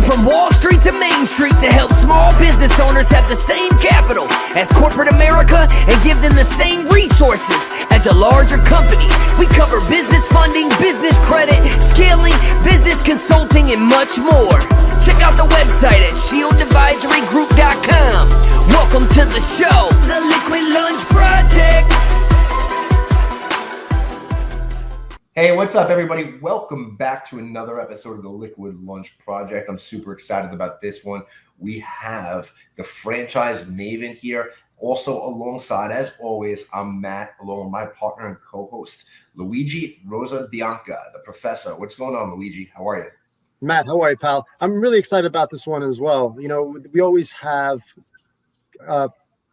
From Wall Street to Main Street to help small business owners have the same capital as corporate America and give them the same resources as a larger company. We cover business funding, business credit, scaling, business consulting, and much more. Check out the website at shieldadvisorygroup.com. Welcome to the show, The Liquid Lunch Project. Hey, what's up, everybody? Welcome back to another episode of the Liquid Lunch Project. I'm super excited about this one. We have the franchise Maven here. Also alongside, as always, I'm Matt, along with my partner and co-host, Luigi Rosa Bianca, the professor. What's going on, Luigi? How are you? Matt, how are you, pal? I'm really excited about this one as well. You know, we always have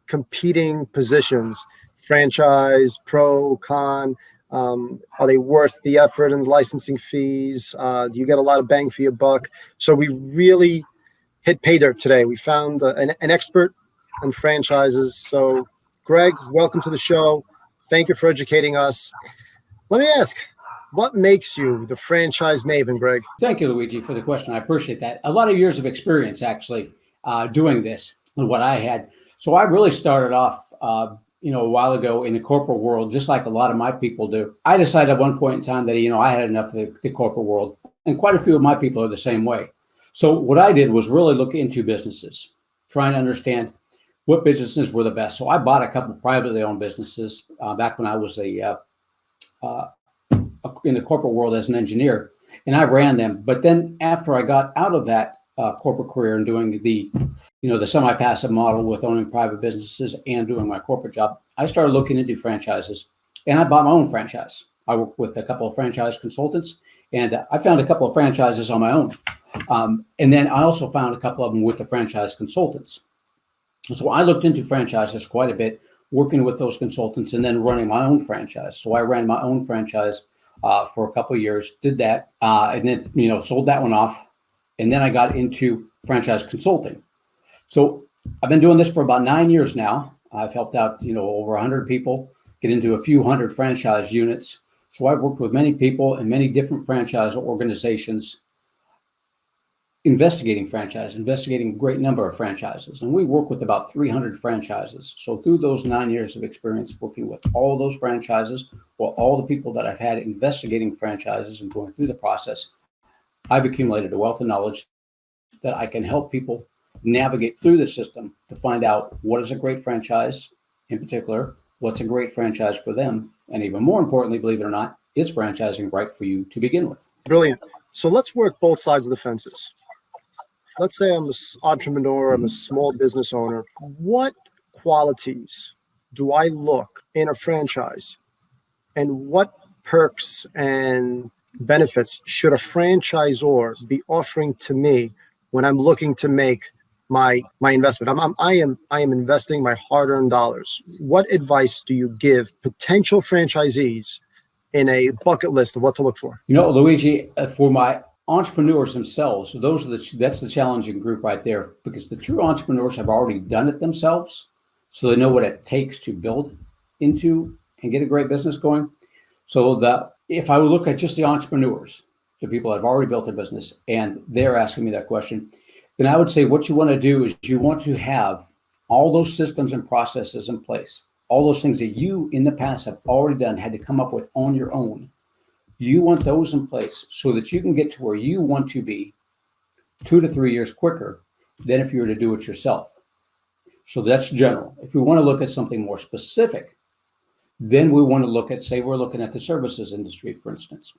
competing positions, franchise, pro, con. Are they worth the effort and licensing fees? Do you get a lot of bang for your buck? So we really hit pay dirt today. We found an expert in franchises. So Greg, welcome to the show. Thank you for educating us. Let me ask, what makes you the franchise Maven, Greg? Thank you, Luigi, for the question. I appreciate that. A lot of years of experience, actually, doing this and what I had. So I really started off a while ago in the corporate world, just like a lot of my people do. I decided at one point in time that, I had enough of the corporate world, and quite a few of my people are the same way. So what I did was really look into businesses, trying to understand what businesses were the best. So I bought a couple of privately owned businesses back when I was in the corporate world as an engineer, and I ran them. But then after I got out of that corporate career and doing the semi-passive model with owning private businesses and doing my corporate job, I started looking into franchises, and I bought my own franchise. I worked with a couple of franchise consultants, and I found a couple of franchises on my own. And then I also found a couple of them with the franchise consultants. So I looked into franchises quite a bit, working with those consultants and then running my own franchise. So I ran my own franchise for a couple of years, did that, and then, sold that one off. And then I got into franchise consulting. So I've been doing this for about 9 years now. I've helped out, over 100 people get into a few hundred franchise units. So I've worked with many people and many different franchise organizations, investigating a great number of franchises. And we work with about 300 franchises. So through those 9 years of experience working with all of those franchises, or all the people that I've had investigating franchises and going through the process, I've accumulated a wealth of knowledge that I can help people navigate through the system to find out what is a great franchise in particular, what's a great franchise for them, and even more importantly, believe it or not, is franchising right for you to begin with? Brilliant. So let's work both sides of the fences. Let's say I'm an entrepreneur, I'm a small business owner. What qualities do I look in a franchise, and what perks and benefits should a franchisor be offering to me when I'm looking to make my investment? I am investing my hard-earned dollars. What advice do you give potential franchisees in a bucket list of what to look for? Luigi, for my entrepreneurs themselves, that's the challenging group right there, because the true entrepreneurs have already done it themselves, so they know what it takes to build into and get a great business going. So if I would look at just the entrepreneurs, the people that have already built a business, and they're asking me that question, then I would say what you want to do is you want to have all those systems and processes in place, all those things that you in the past have already done, had to come up with on your own. You want those in place so that you can get to where you want to be 2 to 3 years quicker than if you were to do it yourself. So that's general. If we want to look at something more specific, then we want to look at, say we're looking at the services industry, for instance.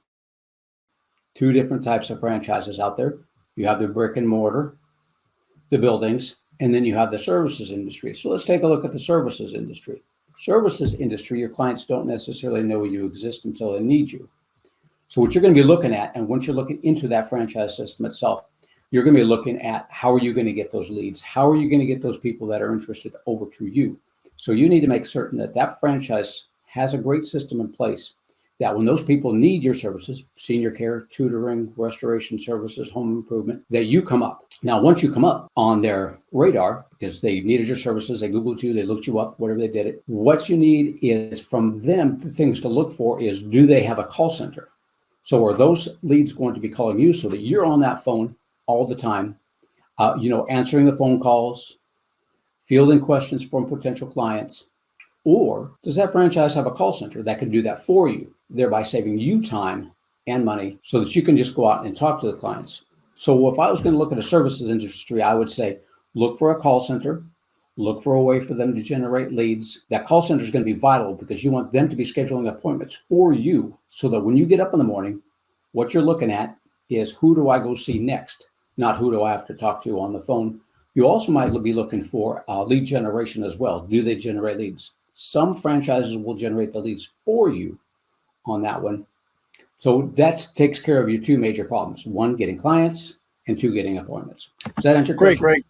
2 different types of franchises out there. You have the brick and mortar, the buildings, and then you have the services industry. So let's take a look at the services industry. Services industry, your clients don't necessarily know you exist until they need you. So what you're going to be looking at, and once you're looking into that franchise system itself, you're going to be looking at how are you going to get those leads? How are you going to get those people that are interested over to you? So you need to make certain that that franchise has a great system in place, that when those people need your services, senior care, tutoring, restoration services, home improvement, that you come up. Now, once you come up on their radar, because they needed your services, they Googled you, they looked you up, whatever they did it, what you need is from them, the things to look for is, do they have a call center? So are those leads going to be calling you so that you're on that phone all the time answering the phone calls, fielding questions from potential clients? Or does that franchise have a call center that can do that for you, thereby saving you time and money so that you can just go out and talk to the clients? So if I was going to look at a services industry, I would say, look for a call center, look for a way for them to generate leads. That call center is going to be vital because you want them to be scheduling appointments for you so that when you get up in the morning, what you're looking at is who do I go see next, not who do I have to talk to on the phone. You also might be looking for lead generation as well. Do they generate leads? Some franchises will generate the leads for you on that one. So that takes care of your two major problems. One, getting clients, and two, getting appointments. Does that answer your question? Great.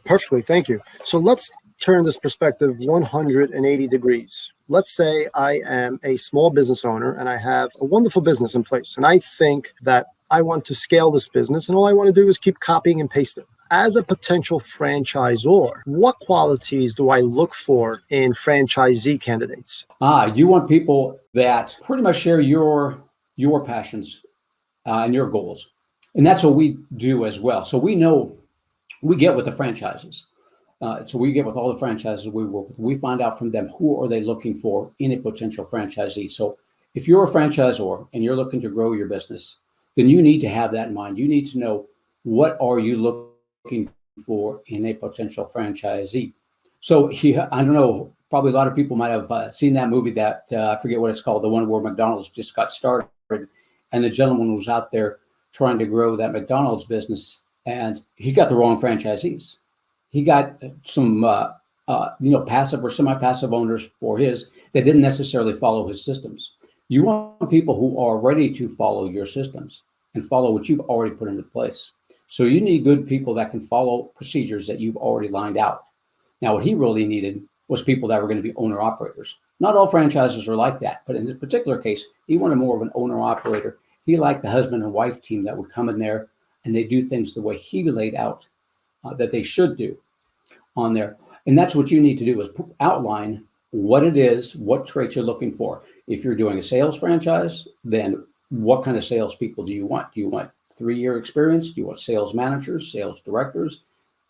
Perfectly. Thank you. So let's turn this perspective 180 degrees. Let's say I am a small business owner and I have a wonderful business in place. And I think that I want to scale this business and all I want to do is keep copying and pasting. As a potential franchisor, what qualities do I look for in franchisee candidates? You want people that pretty much share your passions and your goals. And that's what we do as well. So we know, we get with the franchises. So we get with all the franchises we work with. We find out from them who are they looking for in a potential franchisee. So if you're a franchisor and you're looking to grow your business, then you need to have that in mind. You need to know, what are you looking for in a potential franchisee? So I don't know, probably a lot of people might have seen that movie that I forget what it's called, the one where McDonald's just got started and the gentleman was out there trying to grow that McDonald's business and he got the wrong franchisees. He got some passive or semi-passive owners for his that didn't necessarily follow his systems. You want people who are ready to follow your systems and follow what you've already put into place. So you need good people that can follow procedures that you've already lined out. Now, what he really needed was people that were going to be owner-operators. Not all franchises are like that, but in this particular case, he wanted more of an owner-operator. He liked the husband and wife team that would come in there and they do things the way he laid out that they should do on there. And that's what you need to do, is outline what it is, what traits you're looking for. If you're doing a sales franchise, then what kind of salespeople do you want? Do you want 3-year experience? Do you want sales managers, sales directors,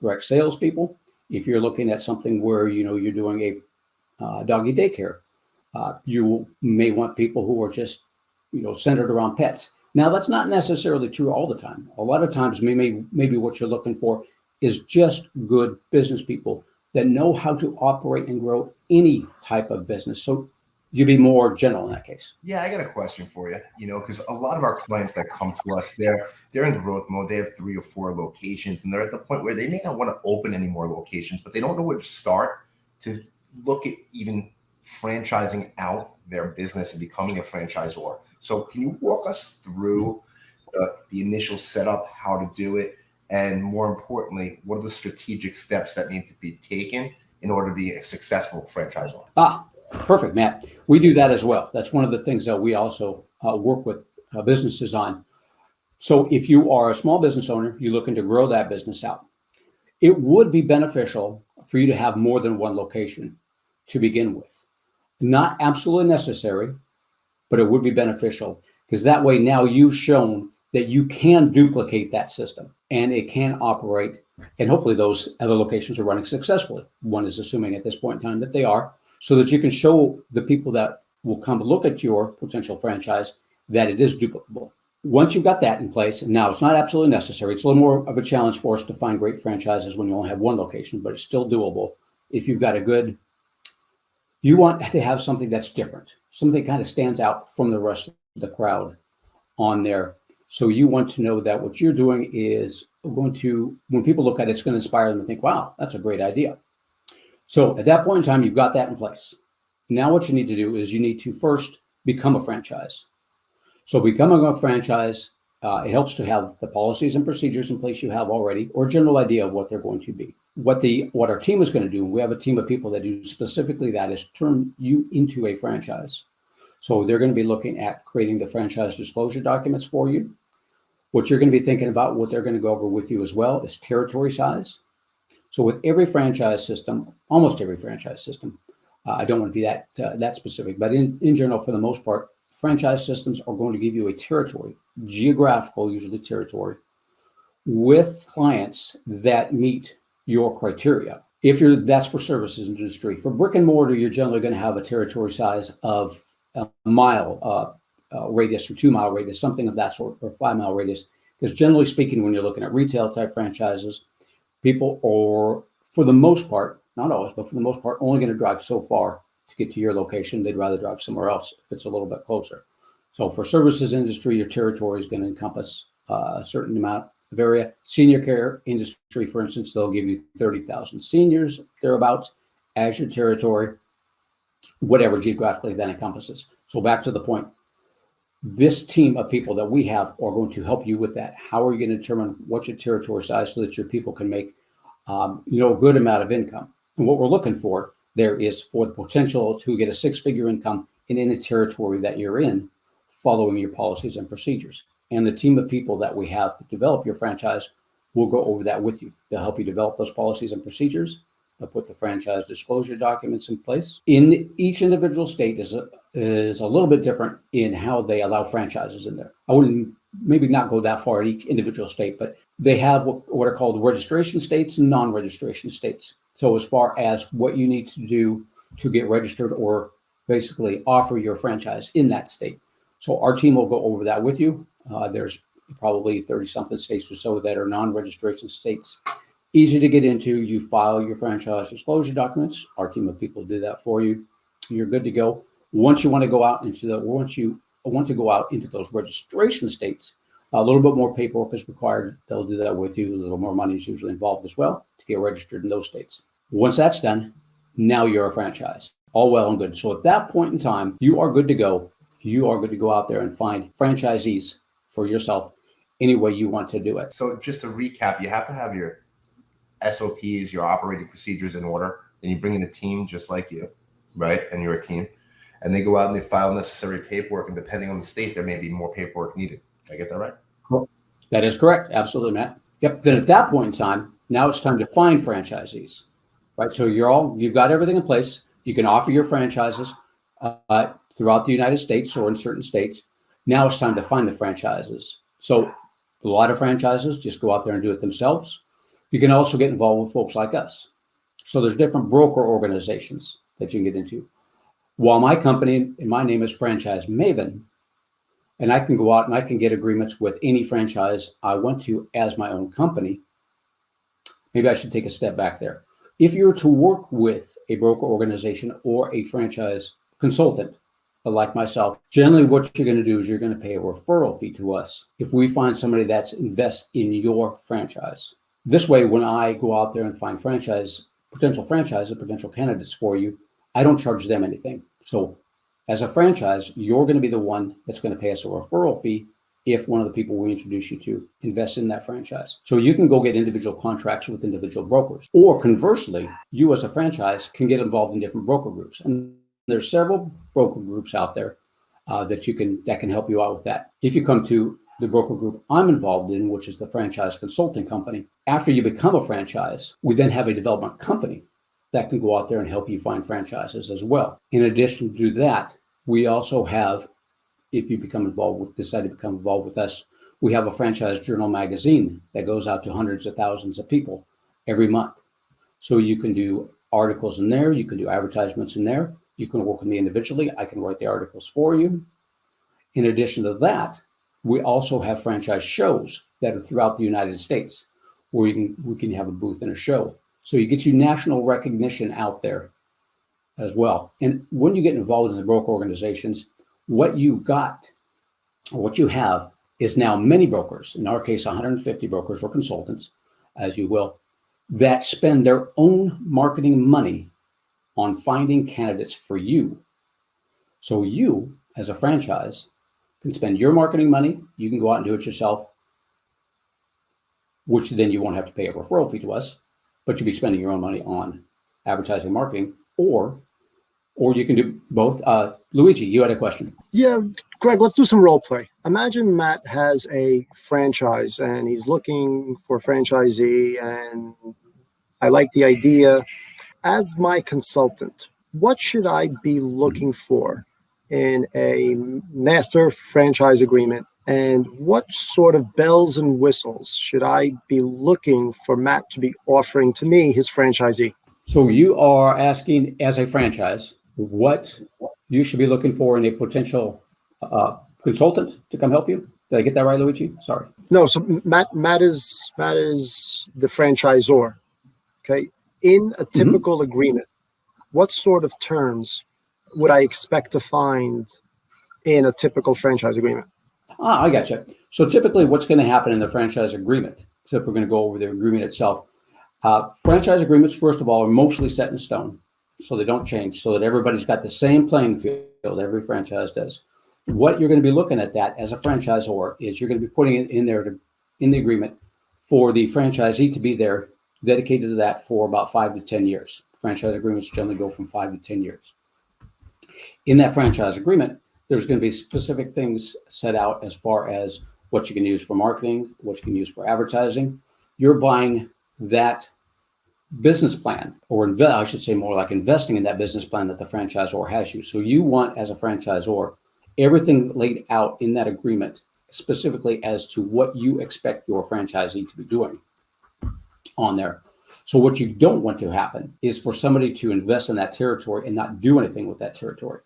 direct salespeople? If you're looking at something where you're doing a doggy daycare, you may want people who are just centered around pets. Now, that's not necessarily true all the time. A lot of times, maybe what you're looking for is just good business people that know how to operate and grow any type of business. So you'd be more general in that case. Yeah, I got a question for you, because a lot of our clients that come to us, they're in growth mode. They have 3 or 4 locations, and they're at the point where they may not want to open any more locations, but they don't know where to start to look at even franchising out their business and becoming a franchisor. So can you walk us through the initial setup, how to do it, and more importantly, what are the strategic steps that need to be taken in order to be a successful franchisor? Perfect, Matt. We do that as well. That's one of the things that we also work with businesses on. So if you are a small business owner, you're looking to grow that business out, it would be beneficial for you to have more than one location to begin with. Not absolutely necessary, but it would be beneficial because that way now you've shown that you can duplicate that system and it can operate. And hopefully those other locations are running successfully. One is assuming at this point in time that they are, so that you can show the people that will come to look at your potential franchise that it is duplicable. Once you've got that in place, and now it's not absolutely necessary. It's a little more of a challenge for us to find great franchises when you only have one location, but it's still doable. If you've got you want to have something that's different, something that kind of stands out from the rest of the crowd on there. So you want to know that what you're doing is going to, when people look at it, it's going to inspire them to think, wow, that's a great idea. So at that point in time, you've got that in place. Now what you need to do is you need to first become a franchise. So becoming a franchise, it helps to have the policies and procedures in place you have already, or a general idea of what they're going to be. What our team is going to do, we have a team of people that do specifically that, is turn you into a franchise. So they're going to be looking at creating the franchise disclosure documents for you. What you're going to be thinking about, what they're going to go over with you as well, is territory size. So with every franchise system, almost every franchise system, I don't want to be that specific, but in general, for the most part, franchise systems are going to give you a territory, geographical, usually territory, with clients that meet your criteria. That's for services industry. For brick and mortar, you're generally going to have a territory size of a mile radius or 2 mile radius, something of that sort, or 5 mile radius. Because generally speaking, when you're looking at retail type franchises, people are, for the most part, not always, but for the most part, only going to drive so far to get to your location. They'd rather drive somewhere else if it's a little bit closer. So for services industry, your territory is going to encompass a certain amount of area. Senior care industry, for instance, they'll give you 30,000 seniors, thereabouts, as your territory, whatever geographically that encompasses. So back to the point, this team of people that we have are going to help you with that. How are you going to determine what's your territory size so that your people can make a good amount of income? And what we're looking for there is for the potential to get a 6-figure income in any territory that you're in, following your policies and procedures. And the team of people that we have to develop your franchise will go over that with you. They'll help you develop those policies and procedures. They'll put the franchise disclosure documents in place. In each individual state is a little bit different in how they allow franchises in there. I wouldn't maybe not go that far at each individual state, but they have what are called registration states and non-registration states. So as far as what you need to do to get registered or basically offer your franchise in that state. So our team will go over that with you. There's probably 30-something states or so that are non-registration states. Easy to get into. You file your franchise disclosure documents. Our team of people do that for you. You're good to go. Once you want to go out into those registration states, a little bit more paperwork is required. They'll do that with you. A little more money is usually involved as well to get registered in those states. Once that's done, now you're a franchise. All well and good. So at that point in time, you are good to go. You are good to go out there and find franchisees for yourself any way you want to do it. So just to recap, you have to have your SOPs, your operating procedures in order. Then you bring in a team just like you, right? And you're a team. And they go out and they file necessary paperwork. And depending on the state, there may be more paperwork needed. Did I get that right? Cool. That is correct. Absolutely, Matt. Yep. Then at that point in time, now it's time to find franchisees, right? So you've got everything in place. You can offer your franchises throughout the United States or in certain states. Now it's time to find the franchises. So a lot of franchises just go out there and do it themselves. You can also get involved with folks like us. So there's different broker organizations that you can get into. While my company and my name is Franchise Maven, and I can go out and I can get agreements with any franchise I want to as my own company. Maybe I should take a step back there. If you're to work with a broker organization or a franchise consultant, like myself, generally what you're going to do is you're going to pay a referral fee to us if we find somebody that's invests in your franchise. This way, when I go out there and find potential candidates for you, I don't charge them anything. So as a franchise, you're going to be the one that's going to pay us a referral fee if one of the people we introduce you to invests in that franchise. So you can go get individual contracts with individual brokers. Or conversely, you as a franchise can get involved in different broker groups. And there's several broker groups out there that can help you out with that. If you come to the broker group I'm involved in, which is the Franchise Consulting Company, after you become a franchise, we then have a development company that can go out there and help you find franchises as well. In addition to that, we also have, if you decide to become involved with us, we have a franchise journal magazine that goes out to hundreds of thousands of people every month. So you can do articles in there, you can do advertisements in there, you can work with me individually, I can write the articles for you. In addition to that, we also have franchise shows that are throughout the United States where we can have a booth and a show. So you get national recognition out there as well. And when you get involved in the broker organizations, what you have is now many brokers, in our case, 150 brokers or consultants, as you will, that spend their own marketing money on finding candidates for you. So you, as a franchise, can spend your marketing money. You can go out and do it yourself, which then you won't have to pay a referral fee to us, but you'll be spending your own money on advertising and marketing, or you can do both. Luigi, you had a question. Yeah, Greg, let's do some role play. Imagine Matt has a franchise and he's looking for a franchisee, and I like the idea. As my consultant, what should I be looking for in a master franchise agreement And what sort of bells and whistles should I be looking for Matt to be offering to me, his franchisee? So you are asking as a franchise what you should be looking for in a potential consultant to come help you. Did I get that right, Luigi? Sorry. No, so Matt is the franchisor. Okay. In a typical agreement, what sort of terms would I expect to find in a typical franchise agreement? I got you. So typically what's going to happen in the franchise agreement, so if we're going to go over the agreement itself, franchise agreements, first of all, are mostly set in stone, so they don't change, so that everybody's got the same playing field, every franchise does. What you're going to be looking at that as a franchisor is you're going to be putting it in there in the agreement for the franchisee to be there dedicated to that for about 5 to 10 years. Franchise agreements generally go from 5 to 10 years. In that franchise agreement, there's going to be specific things set out as far as what you can use for marketing, what you can use for advertising. You're buying that business plan, or I should say more like investing in that business plan that the franchisor has you. So you want, as a franchisor, everything laid out in that agreement, specifically as to what you expect your franchisee to be doing on there. So what you don't want to happen is for somebody to invest in that territory and not do anything with that territory.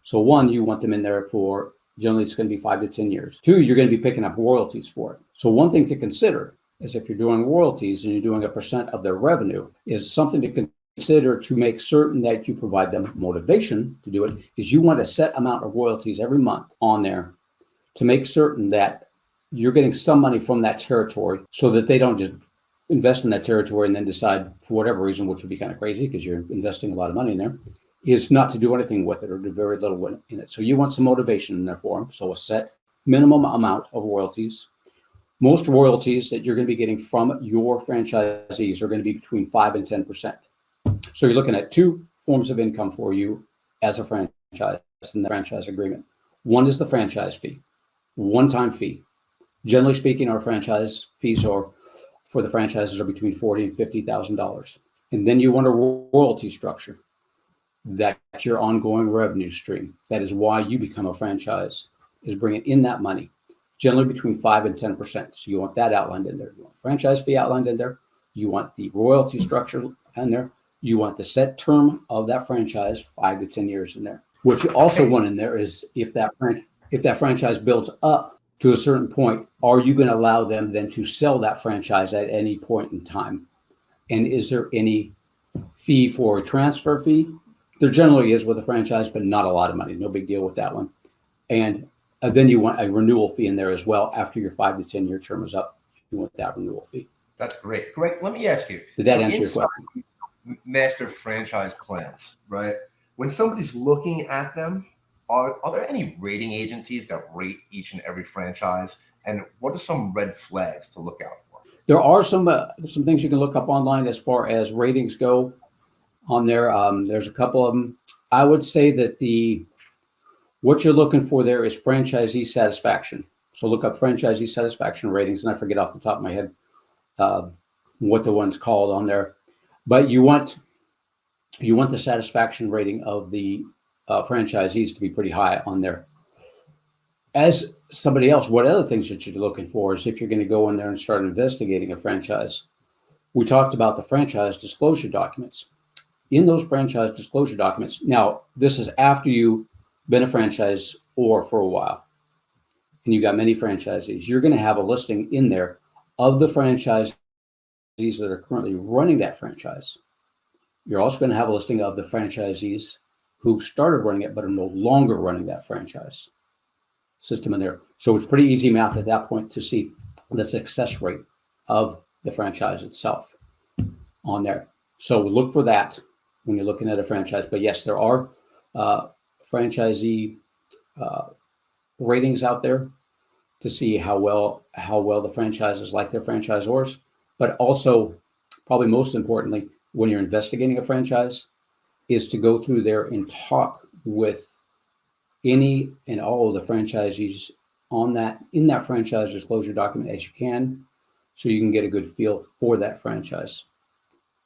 So one, you want them in there for, generally it's going to be 5 to 10 years. Two, you're going to be picking up royalties for it. So one thing to consider is if you're doing royalties and you're doing a percent of their revenue, is something to consider to make certain that you provide them motivation to do it, is you want a set amount of royalties every month on there to make certain that you're getting some money from that territory so that they don't just invest in that territory and then decide for whatever reason, which would be kind of crazy because you're investing a lot of money in there, is not to do anything with it or do very little in it. So you want some motivation in there for them. So a set minimum amount of royalties. Most royalties that you're going to be getting from your franchisees are going to be between 5 and 10%. So you're looking at two forms of income for you as a franchise in the franchise agreement. One is the franchise fee, one-time fee. Generally speaking, our franchise fees are for the franchises are between $40,000 and $50,000. And then you want a royalty structure. That's your ongoing revenue stream. That is why you become a franchise, is bringing in that money, generally between 5 and 10%. So you want that outlined in there. You want franchise fee outlined in there. You want the royalty structure in there. You want the set term of that franchise, 5 to 10 years in there. What you also want in there is if that franchise builds up to a certain point, are you going to allow them then to sell that franchise at any point in time? And is there any fee for a transfer fee? There generally is with a franchise, but not a lot of money. No big deal with that one. And then you want a renewal fee in there as well. After your 5 to 10 year term is up, you want that renewal fee. That's great. Greg, let me ask you. Did that answer your question? Master franchise plans, right? When somebody's looking at them, are there any rating agencies that rate each and every franchise? And what are some red flags to look out for? There are some things you can look up online as far as ratings go on there. There's a couple of them. I would say that what you're looking for there is franchisee satisfaction. So look up franchisee satisfaction ratings, and I forget off the top of my head what the one's called on there. But you want the satisfaction rating of the franchisees to be pretty high on there. As somebody else, what other things that you're looking for is if you're going to go in there and start investigating a franchise. We talked about the franchise disclosure documents. In those franchise disclosure documents, now this is after you've been a franchisor for a while, and you got many franchisees, you're going to have a listing in there of the franchisees that are currently running that franchise. You're also going to have a listing of the franchisees who started running it but are no longer running that franchise system in there. So it's pretty easy math at that point to see the success rate of the franchise itself on there. So look for that when you're looking at a franchise. But yes, there are franchisee ratings out there to see how well the franchises like their franchisors. But also, probably most importantly, when you're investigating a franchise, is to go through there and talk with any and all of the franchisees in that franchise disclosure document as you can, so you can get a good feel for that franchise.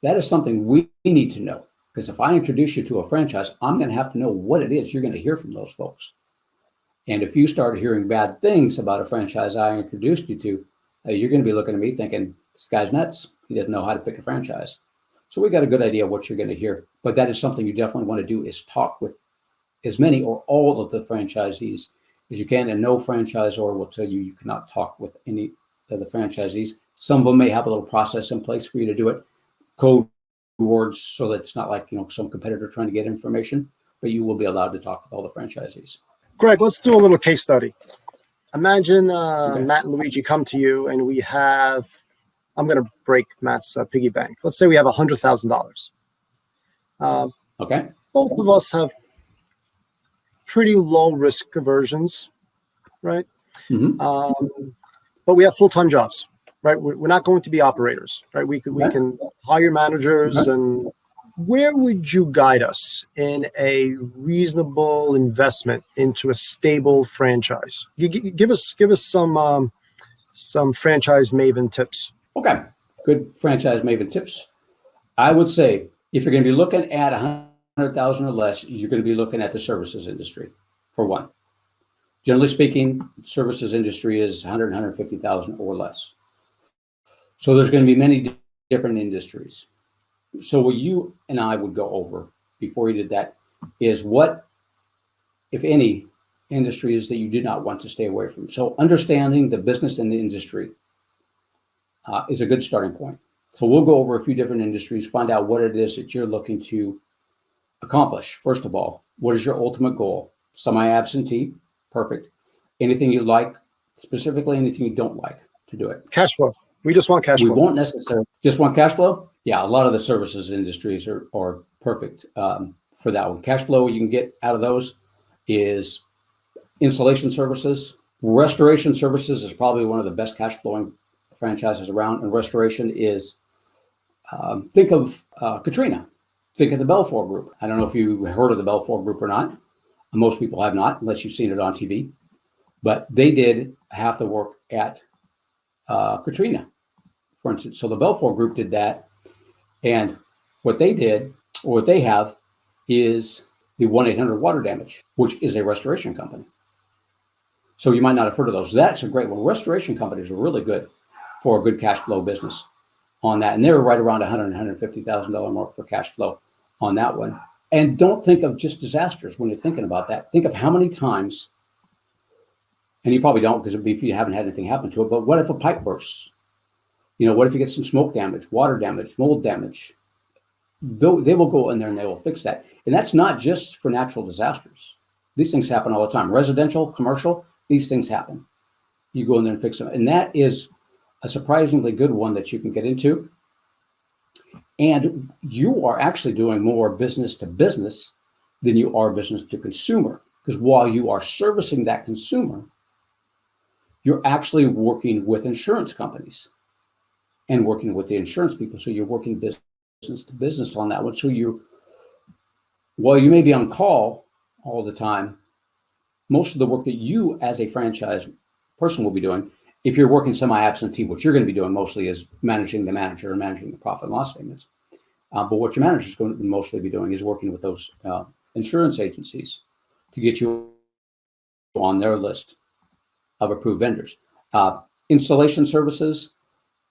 That is something we need to know, because if I introduce you to a franchise, I'm going to have to know what it is you're going to hear from those folks. And if you start hearing bad things about a franchise I introduced you to, you're going to be looking at me thinking, this guy's nuts. He doesn't know how to pick a franchise. So we got a good idea of what you're going to hear. But that is something you definitely want to do, is talk with as many or all of the franchisees as you can. And no franchisor will tell you cannot talk with any of the franchisees. Some of them may have a little process in place for you to do it, code words, so that it's not like, some competitor trying to get information, but you will be allowed to talk with all the franchisees. Greg, let's do a little case study. Imagine Matt and Luigi come to you, and we have, I'm going to break Matt's piggy bank. Let's say we have $100,000. Okay. Both of us have pretty low risk aversions, right? Mm-hmm. But we have full-time jobs, right? We're not going to be operators, right? We can hire managers. And where would you guide us in a reasonable investment into a stable franchise? Give us some franchise Maven tips. Okay, good franchise Maven tips. I would say if you're going to be looking at 100,000 or less, you're going to be looking at the services industry for one. Generally speaking, services industry is 100, 150,000 or less. So there's going to be many different industries. So what you and I would go over before you did that is what, if any, industries that you do not want to stay away from. So understanding the business and the industry is a good starting point. So we'll go over a few different industries, find out what it is that you're looking to accomplish. First of all, what is your ultimate goal? Semi-absentee, perfect. Anything you like, specifically anything you don't like to do it. Cash flow. We just want cash flow. We won't necessarily just want cash flow. Yeah, a lot of the services industries are perfect for that one. Cash flow you can get out of those is installation services. Restoration services is probably one of the best cash flowing franchises around. And restoration is, think of Katrina. Think of the Belfour Group. I don't know if you heard of the Belfour Group or not. Most people have not, unless you've seen it on TV. But they did half the work at Katrina, for instance. So the Belfour Group did that. And what they did, or what they have, is the 1-800 water damage, which is a restoration company. So you might not have heard of those. That's a great one. Restoration companies are really good for a good cash flow business on that. And they're right around $100,000, $150,000 mark for cash flow on that one. And don't think of just disasters when you're thinking about that. Think of how many times, and you probably don't because if you haven't had anything happen to it, but what if a pipe bursts? What if you get some smoke damage, water damage, mold damage? They will go in there and they will fix that. And that's not just for natural disasters. These things happen all the time. Residential, commercial, these things happen. You go in there and fix them. And that is a surprisingly good one that you can get into. And you are actually doing more business to business than you are business to consumer. Because while you are servicing that consumer, you're actually working with insurance companies and working with the insurance people. So you're working business to business on that one. So while you may be on call all the time, most of the work that you as a franchise person will be doing, if you're working semi-absentee, what you're going to be doing mostly is managing the manager and managing the profit and loss statements. But what your manager is going to mostly be doing is working with those insurance agencies to get you on their list of approved vendors. Installation services,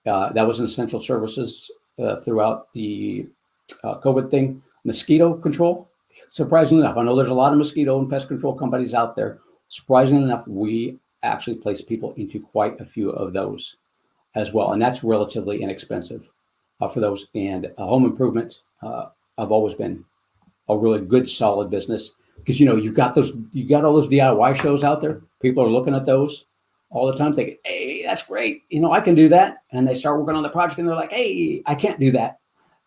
that was an essential services throughout the COVID thing. Mosquito control, surprisingly enough, I know there's a lot of mosquito and pest control companies out there. Surprisingly enough, we actually place people into quite a few of those as well. And that's relatively inexpensive for those. And home improvement, I've always been a really good, solid business because, you've got all those DIY shows out there. People are looking at those all the time thinking, hey, that's great. I can do that. And they start working on the project and they're like, hey, I can't do that.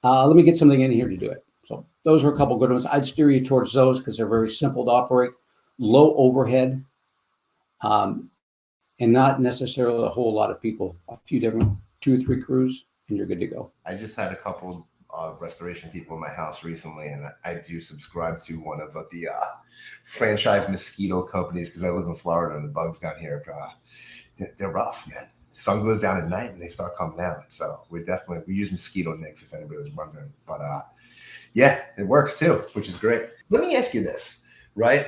Let me get something in here to do it. So those are a couple good ones. I'd steer you towards those because they're very simple to operate, low overhead, and not necessarily a whole lot of people, a few different 2 or 3 crews, and you're good to go. I just had a couple restoration people in my house recently, and I do subscribe to one of the franchise mosquito companies because I live in Florida and the bugs down here, they're rough, man. The sun goes down at night and they start coming out. So we use mosquito nets if anybody was wondering. But yeah, it works too, which is great. Let me ask you this, right?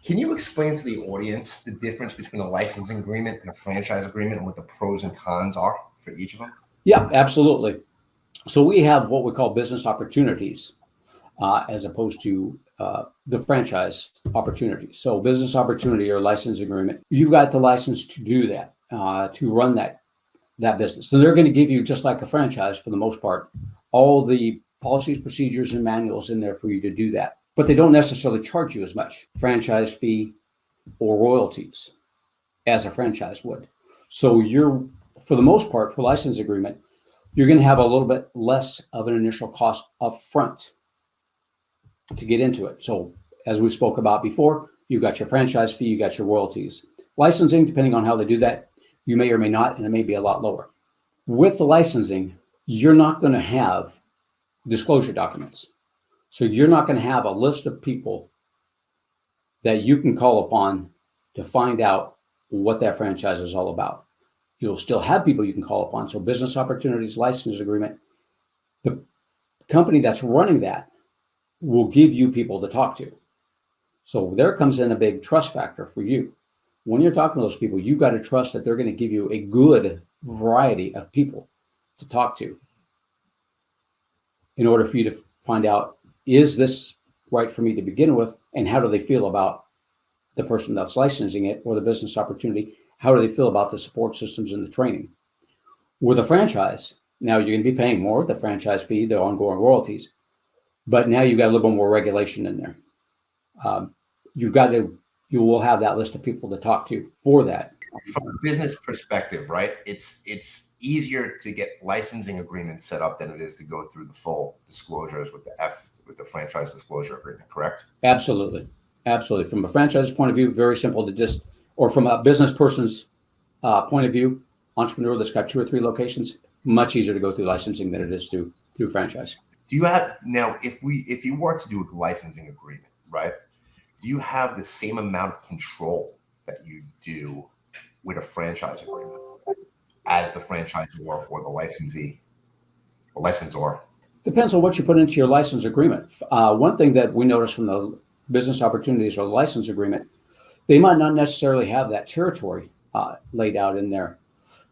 Can you explain to the audience the difference between a licensing agreement and a franchise agreement and what the pros and cons are for each of them? Yeah, absolutely. So we have what we call business opportunities as opposed to the franchise opportunity. So business opportunity or license agreement, you've got the license to do that, to run that business. So they're going to give you, just like a franchise for the most part, all the policies, procedures, and manuals in there for you to do that. But they don't necessarily charge you as much franchise fee or royalties as a franchise would. So you're, for the most part, for license agreement, you're going to have a little bit less of an initial cost up front to get into it. So as we spoke about before, you've got your franchise fee, you got your royalties. Licensing, depending on how they do that, you may or may not, and it may be a lot lower. With the licensing, you're not going to have disclosure documents. So you're not going to have a list of people that you can call upon to find out what that franchise is all about. You'll still have people you can call upon. So business opportunities, license agreement, the company that's running that will give you people to talk to. So there comes in a big trust factor for you. When you're talking to those people, you've got to trust that they're going to give you a good variety of people to talk to in order for you to find out, is this right for me to begin with? And how do they feel about the person that's licensing it or the business opportunity? How do they feel about the support systems and the training? With a franchise, now you're going to be paying more, the franchise fee, the ongoing royalties, but now you've got a little bit more regulation in there. You will have that list of people to talk to for that. From a business perspective, right? It's easier to get licensing agreements set up than it is to go through the full disclosures with the franchise disclosure agreement, correct? Absolutely. Absolutely. From a franchise point of view, very simple to just, or from a business person's point of view, entrepreneur that's got 2 or 3 locations, much easier to go through licensing than it is through franchise. Do you have, now, if you were to do a licensing agreement, right? Do you have the same amount of control that you do with a franchise agreement as the franchisor or the licensee, the licensor? Depends on what you put into your license agreement. One thing that we noticed from the business opportunities or license agreement, they might not necessarily have that territory laid out in there.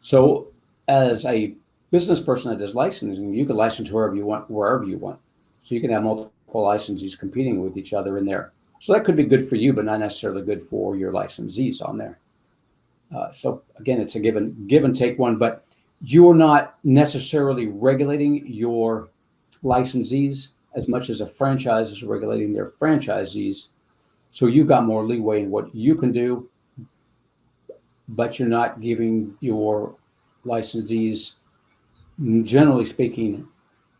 So as a business person that does licensing, you can license wherever you want. So you can have multiple licensees competing with each other in there. So that could be good for you, but not necessarily good for your licensees on there. So again, it's a give and take one, but you're not necessarily regulating your licensees as much as a franchise is regulating their franchisees. So you've got more leeway in what you can do, but you're not giving your licensees, generally speaking,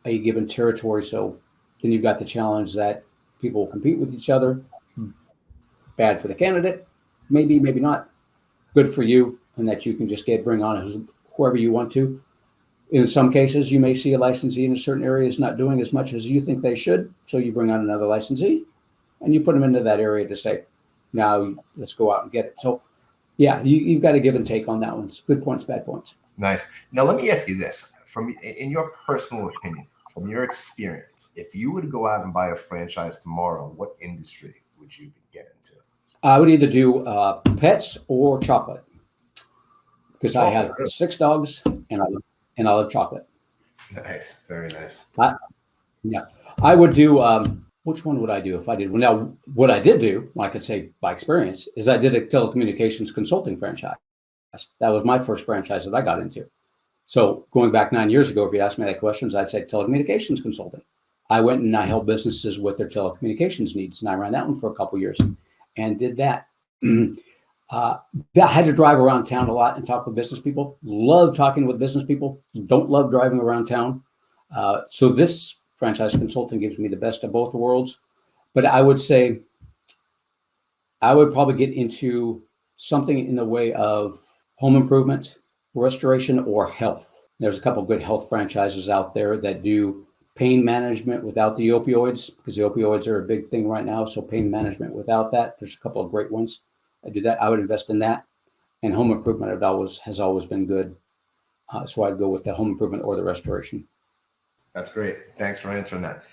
a given territory. So then you've got the challenge that people will compete with each other. Bad for the candidate, maybe not. Good for you, and that you can just bring on whoever you want to. In some cases, you may see a licensee in a certain area is not doing as much as you think they should, so you bring on another licensee, and you put them into that area to say, now let's go out and get it. So, yeah, you've got to give and take on that one. It's good points, bad points. Nice. Now, let me ask you this. In your personal opinion, from your experience, if you were to go out and buy a franchise tomorrow, what industry would you get into? I would either do pets or chocolate, because I have 6 dogs and I love chocolate. Nice, very nice. I would do. Which one would I do if I did? Well, now what I did do, I could say by experience, is I did a telecommunications consulting franchise. That was my first franchise that I got into. So going back 9 years ago, if you asked me that questions, I'd say telecommunications consulting. I went and I helped businesses with their telecommunications needs, and I ran that one for a couple of years and did that. I had to drive around town a lot and talk with business people. Love talking with business people. Don't love driving around town. So this franchise consulting gives me the best of both worlds. But I would say I would probably get into something in the way of home improvement, restoration, or health. There's a couple of good health franchises out there that do pain management without the opioids, because the opioids are a big thing right now. So pain management without that, there's a couple of great ones. I do that. I would invest in that. And home improvement has always been good. So I'd go with the home improvement or the restoration. That's great. Thanks for answering that.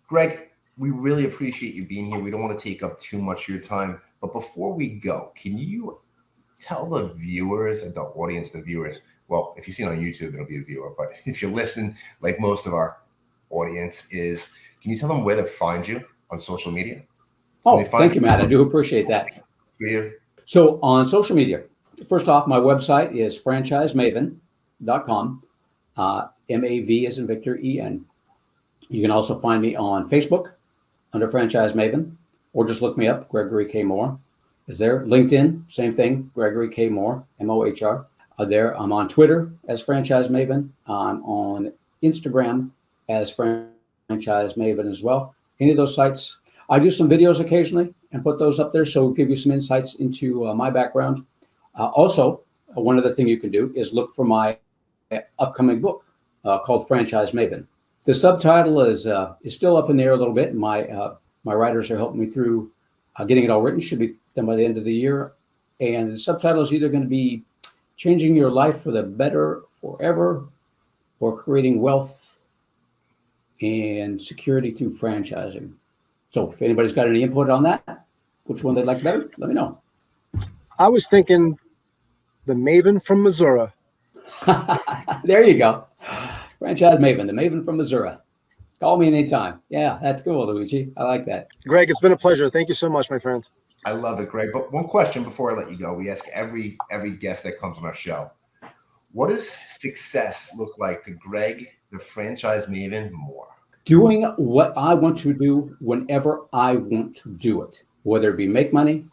Greg, we really appreciate you being here. We don't want to take up too much of your time. But before we go, can you tell the viewers and the audience, the viewers, well, if you see it on YouTube, it'll be a viewer. But if you're listening, like most of our audience is, can you tell them where to find you on social media? Oh, thank you, Matt. I do appreciate that. You? So on social media, first off, my website is franchisemaven.com. MAV as in Victor, EN. You can also find me on Facebook under Franchise Maven, or just look me up. Gregory K. Mohr is there. LinkedIn, same thing. Gregory K. Mohr, MOHR. There, I'm on Twitter as Franchise Maven. I'm on Instagram as Franchise Maven as well. Any of those sites. I do some videos occasionally and put those up there, so we'll give you some insights into my background. Also, one other thing you can do is look for my upcoming book called Franchise Maven. The subtitle is still up in the air a little bit, and my writers are helping me through getting it all written. Should be done by the end of the year. And the subtitle is either going to be Changing Your Life for the Better Forever, or Creating Wealth and Security Through Franchising. So if anybody's got any input on that, which one they'd like better, let me know. I was thinking the Maven from Missouri. There you go. Franchise Maven, the Maven from Missouri. Call me anytime. Yeah, that's cool, Luigi. I like that. Greg, it's been a pleasure. Thank you so much, my friend. I love it, Greg. But one question before I let you go. We ask every guest that comes on our show, what does success look like to Greg, the Franchise Maven, Mohr? Doing what I want to do whenever I want to do it, whether it be make money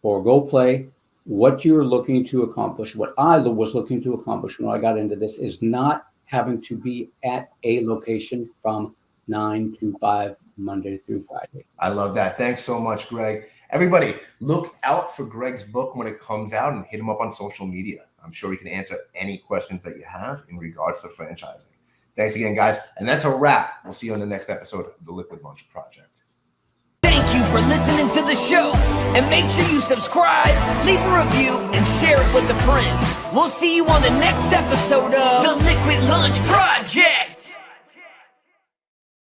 or go play. What you're looking to accomplish, what I was looking to accomplish when I got into this, is not having to be at a location from 9 to 5, Monday through Friday. I love that. Thanks so much, Greg. Everybody, look out for Greg's book when it comes out and hit him up on social media. I'm sure he can answer any questions that you have in regards to franchising. Thanks again, guys. And that's a wrap. We'll see you on the next episode of the Liquid Lunch Project. Thank you for listening to the show. And make sure you subscribe, leave a review, and share it with a friend. We'll see you on the next episode of the Liquid Lunch Project.